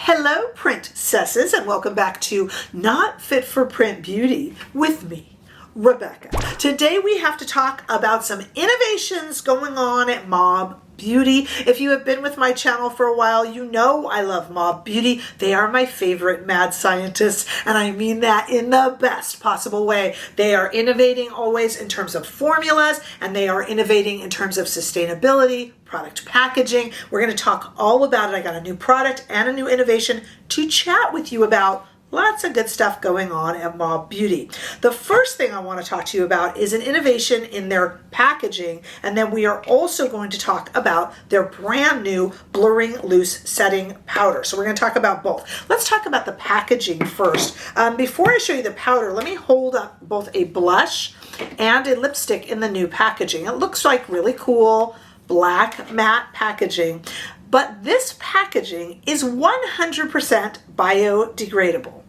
Hello, princesses, and welcome back to Not Fit for Print Beauty with me, Rebecca. Today we have to talk about some innovations going on at Mob Beauty. If you have been with my channel for a while, you know I love Mob Beauty. They are my favorite mad scientists, and I mean that in the best possible way. They are innovating always in terms of formulas, and they are innovating in terms of sustainability, product packaging. We're going to talk all about it. I got a new product and a new innovation to chat with you about. Lots of good stuff going on at Mob Beauty. The first thing I want to talk to you about is an innovation in their packaging, and then we are also going to talk about their brand new Blurring Loose Setting Powder. So we're going to talk about both. Let's talk about the packaging first. Before I show you the powder, let me hold up both a blush and a lipstick in the new packaging. It looks like really cool black matte packaging. But this packaging is 100% biodegradable.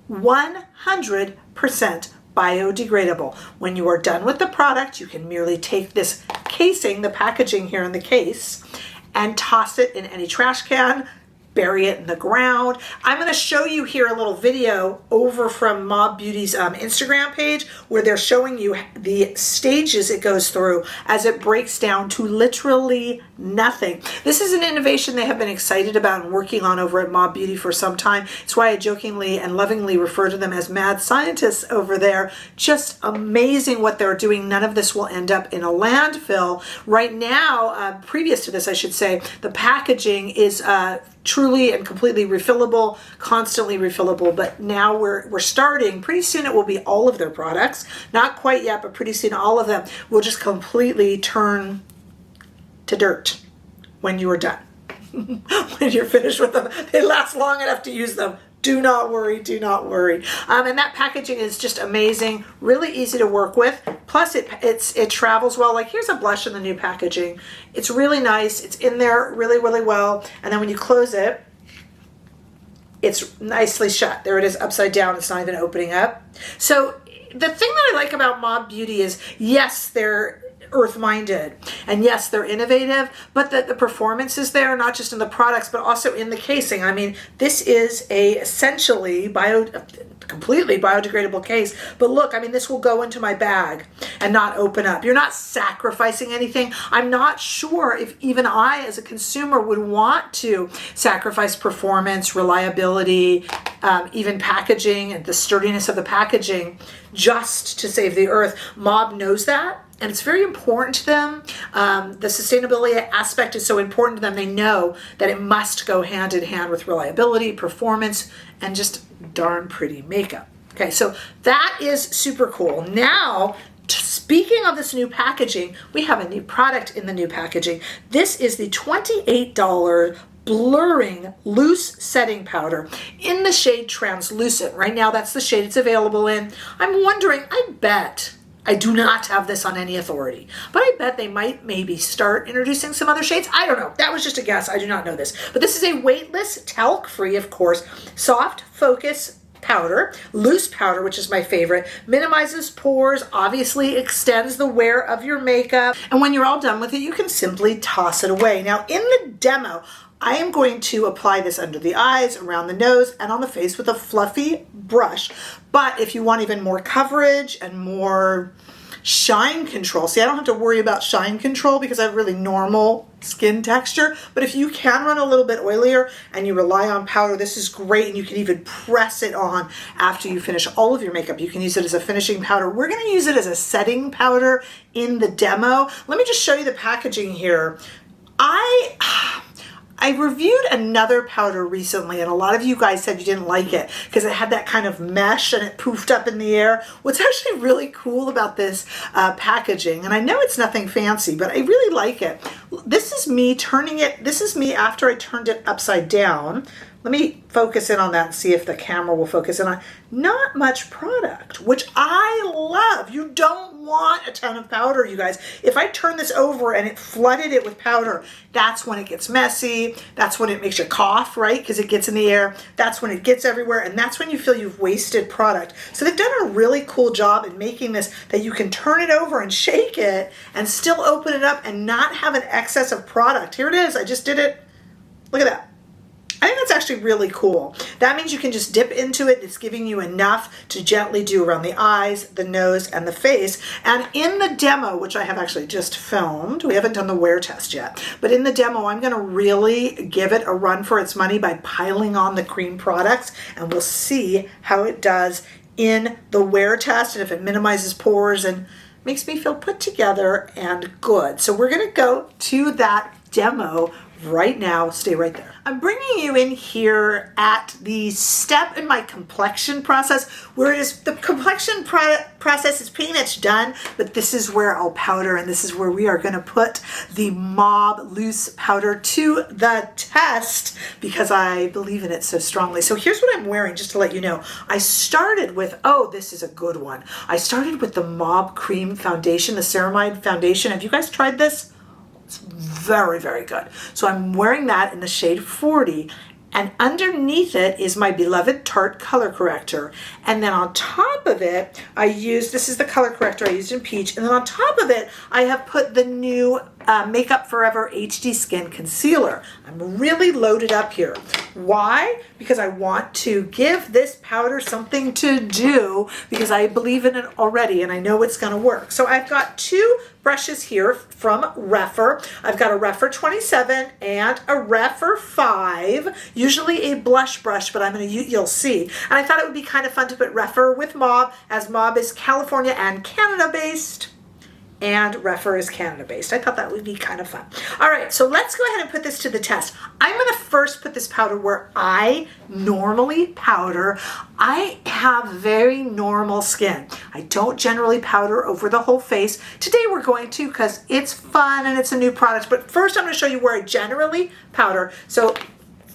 100% biodegradable. When you are done with the product, you can merely take this casing, the packaging here in the case, and toss it in any trash can, bury it in the ground. I'm going to show you here a little video over from Mob Beauty's Instagram page where they're showing you the stages it goes through as it breaks down to literally nothing. This is an innovation they have been excited about and working on over at Mob Beauty for some time. It's why I jokingly and lovingly refer to them as mad scientists over there. Just amazing what they're doing. None of this will end up in a landfill. Right now, previous to this, I should say, the packaging is truly and completely refillable, constantly refillable, but now we're starting. Pretty soon it will be all of their products. Not quite yet, but pretty soon all of them will just completely turn to dirt when you are done. When you're finished with them, they last long enough to use them. Do not worry, do not worry. And that packaging is just amazing, really easy to work with. Plus it travels well. Like here's a blush in the new packaging. It's really nice. It's in there really, really well. And then when you close it, it's nicely shut. There it is upside down. It's not even opening up. So the thing that I like about Mob Beauty is, yes, they're earth-minded, and yes, they're innovative, but the performance is there, not just in the products, but also in the casing. I mean, this is a essentially completely biodegradable case, but look, I mean, this will go into my bag and not open up. You're not sacrificing anything. I'm not sure if even I, as a consumer, would want to sacrifice performance, reliability, even packaging and the sturdiness of the packaging just to save the earth. Mob knows that. And it's very important to them. The sustainability aspect is so important to them. They know that it must go hand in hand with reliability, performance, and just darn pretty makeup. Okay, so that is super cool. Now, speaking of this new packaging, we have a new product in the new packaging. This is the $28 Blurring Loose Setting Powder in the shade Translucent. Right now, that's the shade it's available in. I'm wondering, I do not have this on any authority, but I bet they might maybe start introducing some other shades. I don't know. That was just a guess. I do not know this. But this is a weightless, talc-free, of course, soft focus powder, loose powder, which is my favorite, minimizes pores, obviously extends the wear of your makeup, and when you're all done with it, you can simply toss it away. Now, in the demo, I am going to apply this under the eyes, around the nose, and on the face with a fluffy brush. But if you want even more coverage and more shine control, see, I don't have to worry about shine control because I have really normal skin texture. But if you can run a little bit oilier and you rely on powder, this is great. And you can even press it on after you finish all of your makeup. You can use it as a finishing powder. We're going to use it as a setting powder in the demo. Let me just show you the packaging here. I reviewed another powder recently, and a lot of you guys said you didn't like it because it had that kind of mesh and it poofed up in the air. What's actually really cool about this packaging, and I know it's nothing fancy, but I really like it. This is me turning it, this is me after I turned it upside down. Let me focus in on that and see if the camera will focus in on. Not much product, which I love. You don't want a ton of powder, you guys. If I turn this over and it flooded it with powder, that's when it gets messy. That's when it makes you cough, right? Because it gets in the air. That's when it gets everywhere. And that's when you feel you've wasted product. So they've done a really cool job in making this that you can turn it over and shake it and still open it up and not have an excess of product. Here it is. I just did it. Look at that. I think that's actually really cool. That means you can just dip into it. It's giving you enough to gently do around the eyes, the nose, and the face. And in the demo, which I have actually just filmed, we haven't done the wear test yet, but in the demo, I'm going to really give it a run for its money by piling on the cream products, and we'll see how it does in the wear test and if it minimizes pores and makes me feel put together and good. So we're going to go to that demo right now. Stay right there. I'm bringing you in here at the step in my complexion process where it is the complexion process is pretty much done, but this is where I'll powder, and this is where we are going to put the Mob loose powder to the test because I believe in it so strongly. So here's what I'm wearing, just to let you know. I started with, oh, this is a good one. I started with the Mob cream foundation, the Ceramide foundation. Have you guys tried this? It's very, very good. So I'm wearing that in the shade 40, and underneath it is my beloved Tarte color corrector. And then on top of it, I used, this is the color corrector I used in peach, and then on top of it, I have put the new Makeup Forever HD Skin Concealer. I'm really loaded up here. Why? Because I want to give this powder something to do because I believe in it already and I know it's going to work. So I've got two brushes here from Rephr. I've got a Rephr 27 and a Rephr 5, usually a blush brush, but I'm going to use, you'll see. And I thought it would be kind of fun to put Rephr with Mob, as Mob is California and Canada based. And Rephr is Canada based. I thought that would be kind of fun. All right, so let's go ahead and put this to the test. I'm gonna first put this powder where I normally powder. I have very normal skin. I don't generally powder over the whole face. Today we're going to because it's fun and it's a new product, but first I'm gonna show you where I generally powder. So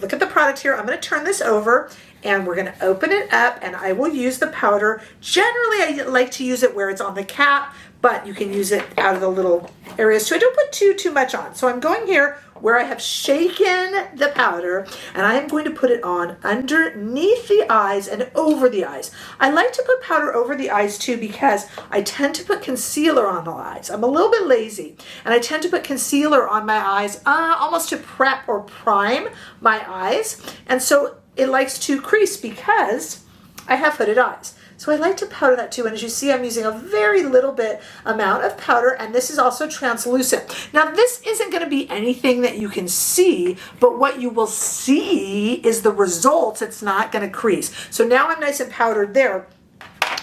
look at the product here. I'm gonna turn this over and we're gonna open it up and I will use the powder. Generally, I like to use it where it's on the cap, but you can use it out of the little areas too. I don't put too much on. So I'm going here where I have shaken the powder and I am going to put it on underneath the eyes and over the eyes. I like to put powder over the eyes too because I tend to put concealer on the eyes. I'm a little bit lazy and I tend to put concealer on my eyes almost to prep or prime my eyes. And so it likes to crease because I have hooded eyes. So I like to powder that too, and as you see, I'm using a very little bit amount of powder, and this is also translucent. Now, this isn't going to be anything that you can see, but what you will see is the results. It's not going to crease. So now I'm nice and powdered there.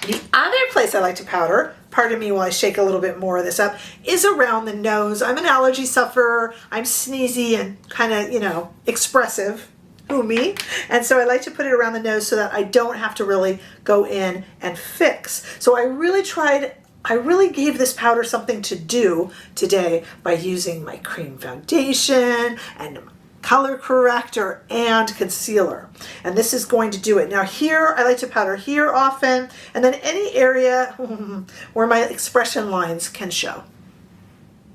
The other place I like to powder, pardon me while I shake a little bit more of this up, is around the nose. I'm an allergy sufferer. I'm sneezy and kind of, you know, expressive. Me. And so I like to put it around the nose so that I don't have to really go in and fix. So I really gave this powder something to do today by using my cream foundation and color corrector and concealer. And this is going to do it. Now here, I like to powder here often, and then any area where my expression lines can show.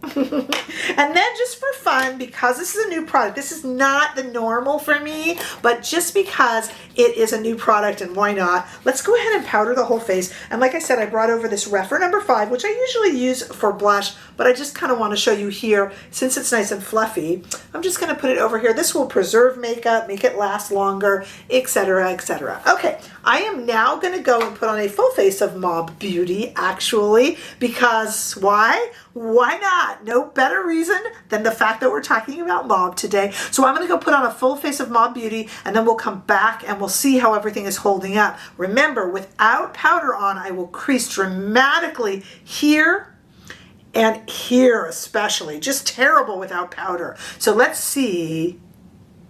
And then just for fun, because this is a new product, this is not the normal for me, but just because it is a new product and why not, let's go ahead and powder the whole face. And like I said, I brought over this Rephr number 5, which I usually use for blush, but I just kind of want to show you here, since it's nice and fluffy, I'm just going to put it over here. This will preserve makeup, make it last longer, etc., etc. Okay, I am now going to go and put on a full face of Mob Beauty, actually, because why? Why not? No better reason than the fact that we're talking about Mob today. So I'm going to go put on a full face of Mob Beauty, and then we'll come back and we'll see how everything is holding up. Remember, without powder on, I will crease dramatically here and here especially. Just terrible without powder. So let's see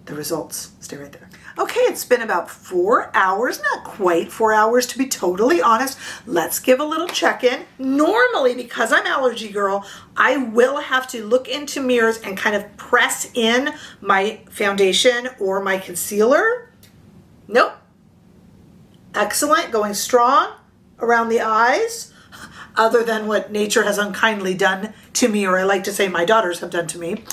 the results. Stay right there. Okay, it's been about 4 hours, not quite 4 hours to be totally honest. Let's give a little check-in. Normally, because I'm allergy girl, I will have to look into mirrors and kind of press in my foundation or my concealer. Nope. Excellent, going strong around the eyes, other than what nature has unkindly done to me, or I like to say my daughters have done to me.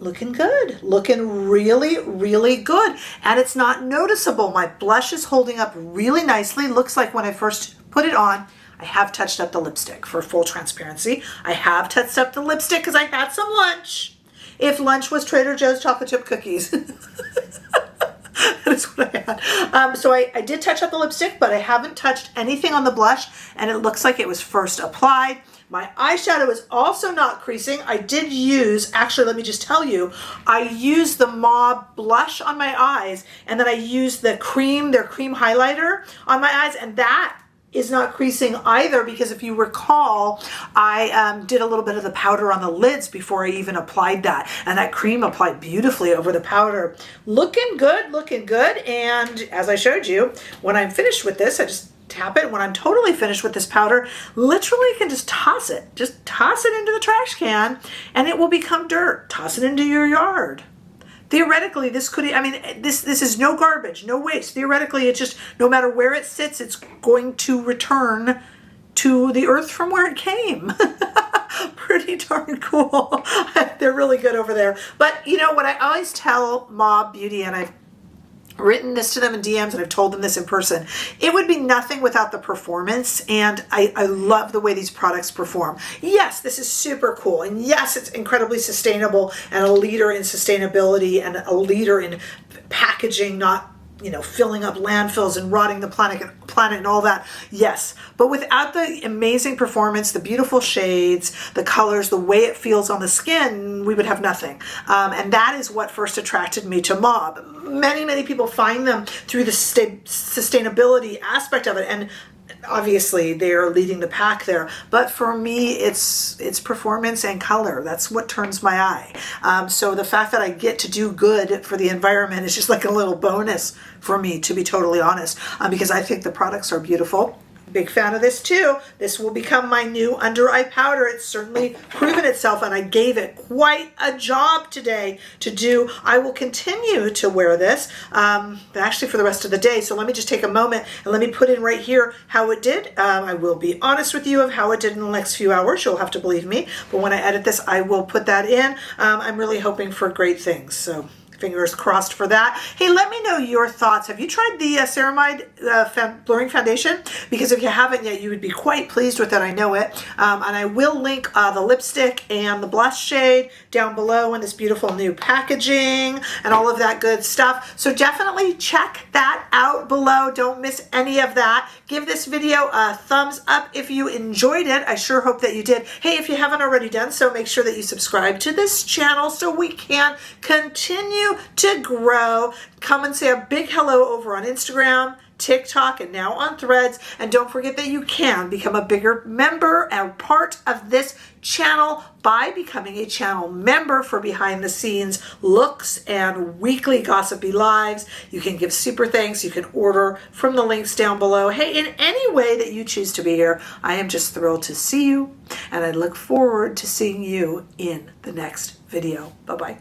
Looking good, looking really, really good. And it's not noticeable. My blush is holding up really nicely. Looks like when I first put it on, I have touched up the lipstick for full transparency. I have touched up the lipstick because I had some lunch. if lunch was Trader Joe's chocolate chip cookies. That's what I had. So I did touch up the lipstick, but I haven't touched anything on the blush, and it looks like it was first applied. My eyeshadow is also not creasing. I did use, actually, let me just tell you, I used the Mauve blush on my eyes, and then I used the cream, their cream highlighter on my eyes, and that is not creasing either, because if you recall, I did a little bit of the powder on the lids before I even applied that, and that cream applied beautifully over the powder. Looking good, looking good. And as I showed you, when I'm finished with this, I just tap it. When I'm totally finished with this powder, literally you can just toss it into the trash can, and it will become dirt. Toss it into your yard. Theoretically, this could, I mean, this is no garbage, no waste. Theoretically, it's just, no matter where it sits, it's going to return to the earth from where it came. Pretty darn cool. They're really good over there. But you know what I always tell Mauve Beauty, and I've written this to them in DMs, and I've told them this in person, it would be nothing without the performance, and I love the way these products perform. Yes, this is super cool, and yes, it's incredibly sustainable and a leader in sustainability and a leader in packaging, not, you know, filling up landfills and rotting the planet and all that. Yes, but without the amazing performance, the beautiful shades, the colors, the way it feels on the skin, we would have nothing. And that is what first attracted me to Mauve. Many people find them through the sustainability aspect of it, and obviously they're leading the pack there, but for me it's performance and color. That's what turns my eye. So the fact that I get to do good for the environment is just like a little bonus for me, to be totally honest, because I think the products are beautiful. Big fan of this too. This will become my new under eye powder. It's certainly proven itself, and I gave it quite a job today to do. I will continue to wear this actually for the rest of the day. So let me just take a moment and let me put in right here how it did. I will be honest with you of how it did in the next few hours. You'll have to believe me, but when I edit this, I will put that in. I'm really hoping for great things. So fingers crossed for that. Hey, let me know your thoughts. Have you tried the Ceramide blurring foundation? Because if you haven't yet, you would be quite pleased with it. I know it. And I will link the lipstick and the blush shade down below in this beautiful new packaging and all of that good stuff. So definitely check that out below. Don't miss any of that. Give this video a thumbs up if you enjoyed it. I sure hope that you did. Hey, if you haven't already done so, make sure that you subscribe to this channel so we can continue to grow. Come and say a big hello over on Instagram, TikTok, and now on Threads. And don't forget that you can become a bigger member and part of this channel by becoming a channel member for behind the scenes looks and weekly gossipy lives. You can give super thanks. You can order from the links down below. Hey, in any way that you choose to be here, I am just thrilled to see you, and I look forward to seeing you in the next video. Bye-bye.